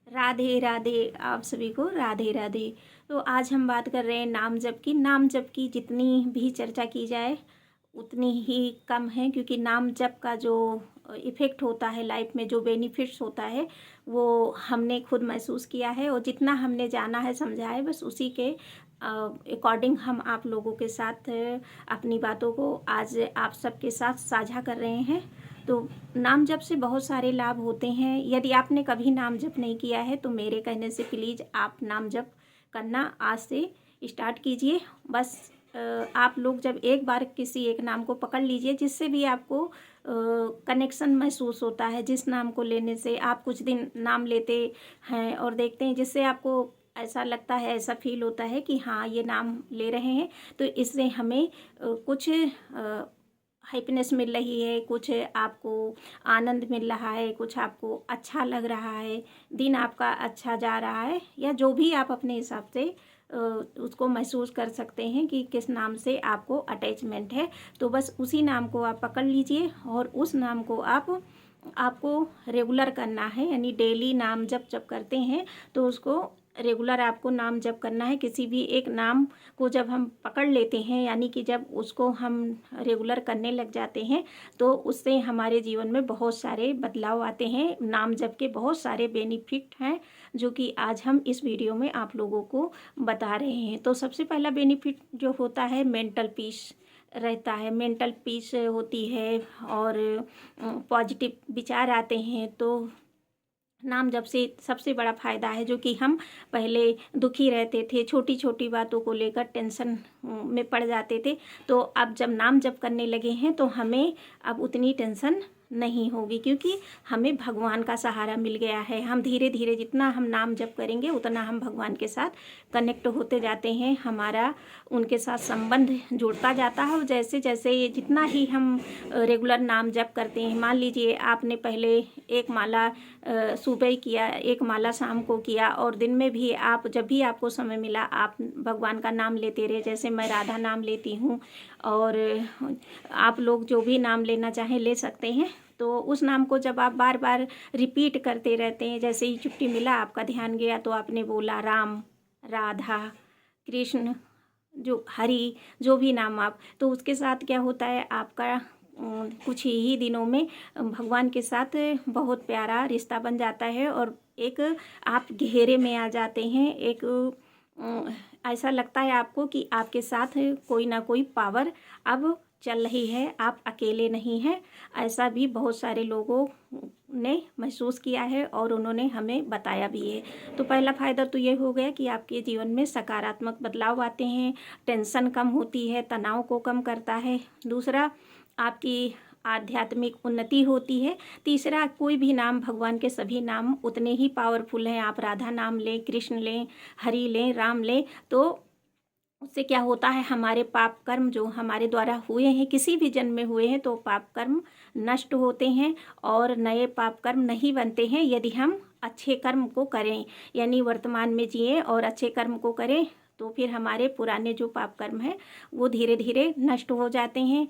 राधे राधे। आप सभी को राधे राधे। तो आज हम बात कर रहे हैं नाम जप की। नाम जप की जितनी भी चर्चा की जाए उतनी ही कम है, क्योंकि नाम जप का जो इफ़ेक्ट होता है लाइफ में, जो बेनिफिट्स होता है, वो हमने खुद महसूस किया है और जितना हमने जाना है समझा है, बस उसी के अकॉर्डिंग हम आप लोगों के साथ अपनी बातों को आज आप सबके साथ साझा कर रहे हैं। तो नाम जप से बहुत सारे लाभ होते हैं। यदि आपने कभी नाम जप नहीं किया है तो मेरे कहने से प्लीज़ आप नाम जप करना आज से स्टार्ट कीजिए। बस आप लोग जब एक बार किसी एक नाम को पकड़ लीजिए, जिससे भी आपको कनेक्शन महसूस होता है, जिस नाम को लेने से आप कुछ दिन नाम लेते हैं और देखते हैं, जिससे आपको ऐसा लगता है, ऐसा फील होता है कि हाँ ये नाम ले रहे हैं तो इससे हमें कुछ हैप्पीनेस मिल रही है, कुछ आपको आनंद मिल रहा है, कुछ आपको अच्छा लग रहा है, दिन आपका अच्छा जा रहा है, या जो भी आप अपने हिसाब से उसको महसूस कर सकते हैं कि किस नाम से आपको अटैचमेंट है। तो बस उसी नाम को आप पकड़ लीजिए और उस नाम को आपको रेगुलर करना है। यानी डेली नाम जब करते हैं तो उसको रेगुलर आपको नाम जप करना है। किसी भी एक नाम को जब हम पकड़ लेते हैं, यानी कि जब उसको हम रेगुलर करने लग जाते हैं, तो उससे हमारे जीवन में बहुत सारे बदलाव आते हैं। नाम जप के बहुत सारे बेनिफिट हैं जो कि आज हम इस वीडियो में आप लोगों को बता रहे हैं। तो सबसे पहला बेनिफिट जो होता है, मेंटल पीस रहता है, मेंटल पीस होती है और पॉजिटिव विचार आते हैं। तो नाम जप से सबसे बड़ा फ़ायदा है, जो कि हम पहले दुखी रहते थे, छोटी छोटी बातों को लेकर टेंशन में पड़ जाते थे, तो अब जब नाम जप करने लगे हैं तो हमें अब उतनी टेंशन नहीं होगी, क्योंकि हमें भगवान का सहारा मिल गया है। हम धीरे धीरे जितना हम नाम जप करेंगे उतना हम भगवान के साथ कनेक्ट होते जाते हैं, हमारा उनके साथ संबंध जुड़ता जाता है। और जैसे जैसे ये जितना ही हम रेगुलर नाम जप करते हैं, मान लीजिए आपने पहले एक माला सुबह किया, एक माला शाम को किया, और दिन में भी आप जब भी आपको समय मिला आप भगवान का नाम लेते रहे। जैसे मैं राधा नाम लेती हूँ, और आप लोग जो भी नाम लेना चाहें ले सकते हैं। तो उस नाम को जब आप बार बार रिपीट करते रहते हैं, जैसे ही छुट्टी मिला आपका ध्यान गया तो आपने बोला राम, राधा, कृष्ण, जो हरि, जो भी नाम आप, तो उसके साथ क्या होता है, आपका कुछ ही दिनों में भगवान के साथ बहुत प्यारा रिश्ता बन जाता है और एक आप गहरे में आ जाते हैं। एक ऐसा लगता है आपको कि आपके साथ कोई ना कोई पावर अब चल रही है, आप अकेले नहीं हैं। ऐसा भी बहुत सारे लोगों ने महसूस किया है और उन्होंने हमें बताया भी है। तो पहला फ़ायदा तो ये हो गया कि आपके जीवन में सकारात्मक बदलाव आते हैं, टेंशन कम होती है, तनाव को कम करता है। दूसरा, आपकी आध्यात्मिक उन्नति होती है। तीसरा, कोई भी नाम, भगवान के सभी नाम उतने ही पावरफुल हैं। आप राधा नाम लें, कृष्ण लें, हरि लें, राम लें, तो उससे क्या होता है, हमारे पाप कर्म जो हमारे द्वारा हुए हैं, किसी भी जन्म में हुए हैं, तो पाप कर्म नष्ट होते हैं और नए पाप कर्म नहीं बनते हैं यदि हम अच्छे कर्म को करें। यानी वर्तमान में जिए और अच्छे कर्म को करें, तो फिर हमारे पुराने जो पाप कर्म हैं वो धीरे धीरे नष्ट हो जाते हैं।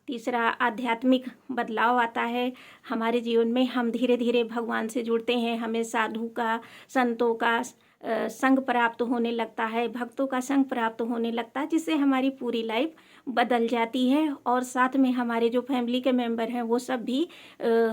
तीसरा, आध्यात्मिक बदलाव आता है हमारे जीवन में। हम धीरे धीरे भगवान से जुड़ते हैं, हमें साधु का, संतों का संग प्राप्त होने लगता है, भक्तों का संग प्राप्त होने लगता है, जिससे हमारी पूरी लाइफ बदल जाती है। और साथ में हमारे जो फैमिली के मेंबर हैं वो सब भी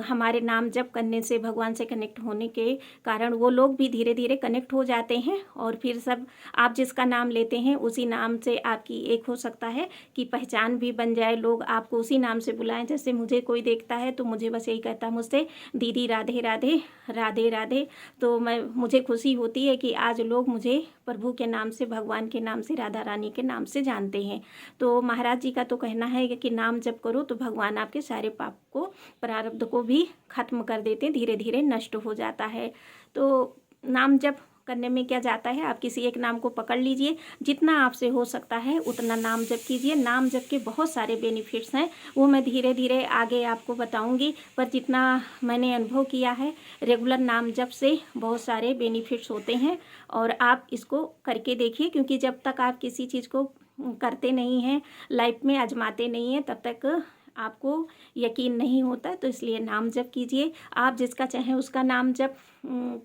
हमारे नाम जप करने से, भगवान से कनेक्ट होने के कारण वो लोग भी धीरे धीरे कनेक्ट हो जाते हैं। और फिर सब आप जिसका नाम लेते हैं उसी नाम से आपकी एक हो सकता है कि पहचान भी बन जाए, लोग आपको उसी नाम से बुलाएं। जैसे मुझे कोई देखता है तो मुझे बस यही कहता है मुझसे, दीदी राधे राधे, राधे राधे। तो मुझे खुशी होती है कि आज लोग मुझे प्रभु के नाम से, भगवान के नाम से, राधा रानी के नाम से जानते हैं। तो महाराज जी का तो कहना है कि नाम जप करो तो भगवान आपके सारे पाप को, प्रारब्ध को भी खत्म कर देते हैं, धीरे धीरे नष्ट हो जाता है। तो नाम जप करने में क्या जाता है, आप किसी एक नाम को पकड़ लीजिए, जितना आपसे हो सकता है उतना नाम जप कीजिए। नाम जप के बहुत सारे बेनिफिट्स हैं, वो मैं धीरे धीरे आगे आपको बताऊंगी, पर जितना मैंने अनुभव किया है, रेगुलर नाम जप से बहुत सारे बेनिफिट्स होते हैं। और आप इसको करके देखिए, क्योंकि जब तक आप किसी चीज़ को करते नहीं हैं, लाइफ में आजमाते नहीं हैं, तब तक आपको यकीन नहीं होता, तो इसलिए नाम जप कीजिए। आप जिसका चाहें उसका नाम जप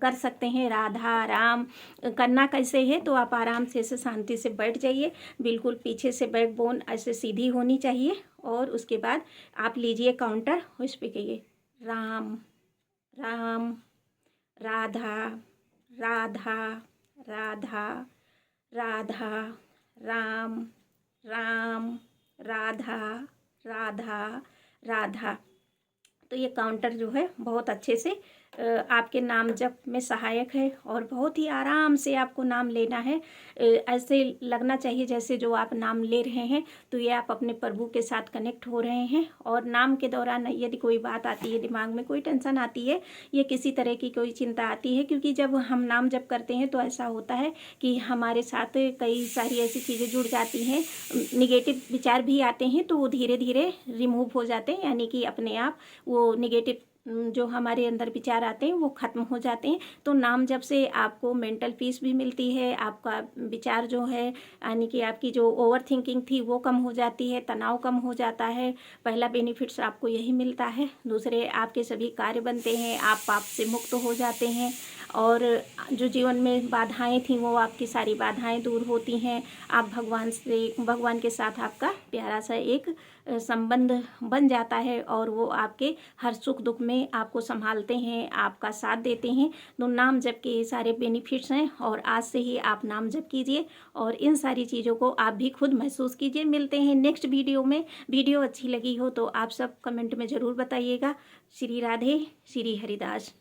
कर सकते हैं। राधा राम करना कैसे है, तो आप आराम से ऐसे शांति से बैठ जाइए, बिल्कुल पीछे से बैकबोन ऐसे सीधी होनी चाहिए, और उसके बाद आप लीजिए काउंटर, उस पर कहिए राम राम, राधा राधा, राधा राधा, राम राम, राधा राधा, राधा। तो ये काउंटर जो है बहुत अच्छे से आपके नाम जप में सहायक है, और बहुत ही आराम से आपको नाम लेना है। ऐसे लगना चाहिए जैसे जो आप नाम ले रहे हैं तो ये आप अपने प्रभु के साथ कनेक्ट हो रहे हैं। और नाम के दौरान यदि कोई बात आती है, दिमाग में कोई टेंशन आती है, ये किसी तरह की कोई चिंता आती है, क्योंकि जब हम नाम जप करते हैं तो ऐसा होता है कि हमारे साथ कई सारी ऐसी चीज़ें जुड़ जाती हैं, निगेटिव विचार भी आते हैं, तो वो धीरे धीरे रिमूव हो जाते हैं, यानी कि अपने आप वो निगेटिव जो हमारे अंदर विचार आते हैं वो ख़त्म हो जाते हैं। तो नाम जप से आपको मेंटल पीस भी मिलती है, आपका विचार जो है, यानी कि आपकी जो ओवर थिंकिंग थी वो कम हो जाती है, तनाव कम हो जाता है। पहला बेनिफिट्स आपको यही मिलता है। दूसरे, आपके सभी कार्य बनते हैं, आप पाप से मुक्त हो जाते हैं, और जो जीवन में बाधाएं थी वो आपकी सारी बाधाएं दूर होती हैं। आप भगवान के साथ आपका प्यारा सा एक संबंध बन जाता है, और वो आपके हर सुख दुख में आपको संभालते हैं, आपका साथ देते हैं। तो नाम जप के ये सारे बेनिफिट्स हैं, और आज से ही आप नाम जप कीजिए और इन सारी चीज़ों को आप भी खुद महसूस कीजिए। मिलते हैं नेक्स्ट वीडियो में। वीडियो अच्छी लगी हो तो आप सब कमेंट में ज़रूर बताइएगा। श्री राधे, श्री हरिदास।